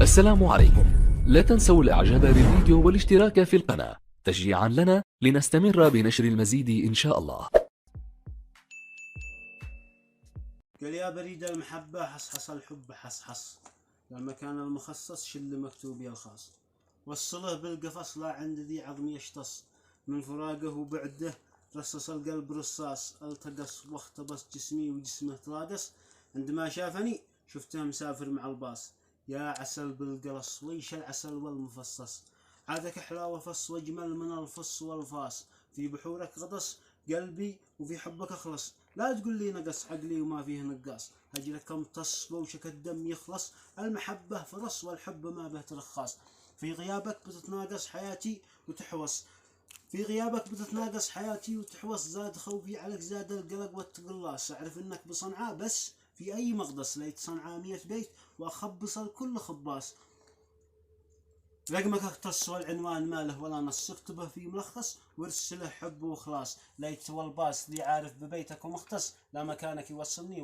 السلام عليكم. لا تنسوا الاعجاب بالفيديو والاشتراك في القناة تشجيعا لنا لنستمر بنشر المزيد ان شاء الله. قال يا بريد المحبة حصحص الحب حصحص، المكان المخصص شل مكتوب يا الخاص، وصله بالقفص لا عند ذي عظم يشتص، من فراقه وبعده رصص القلب رصاص، التقص واختبص جسمي وجسمه تراقص، عندما شافني شفته مسافر مع الباص، يا عسل بالقلص ويش العسل والمفصص، عادك احلى وفص واجمل من الفص والفاس، في بحورك غطس قلبي وفي حبك اخلص، لا تقول لي نقص عقلي وما فيه نقاص، هجرك امتص بوشك الدم يخلص، المحبة فرص والحب ما به ترخاص، في غيابك بتتناقص حياتي وتحوص، في غيابك بتتناقص حياتي وتحوص، زاد خوفي عليك زاد القلق والتقلاص، اعرف انك بصنعاء بس في اي مقدس، ليت صنعاء 100 بيت واخبص الكل خباص، رقمك اختص والعنوان ماله ولا نص، اكتبه في ملخص وارسله حب واخلاص، ليت والباص ذي عارف ببيتك ومختص، لا مكانك يوصلني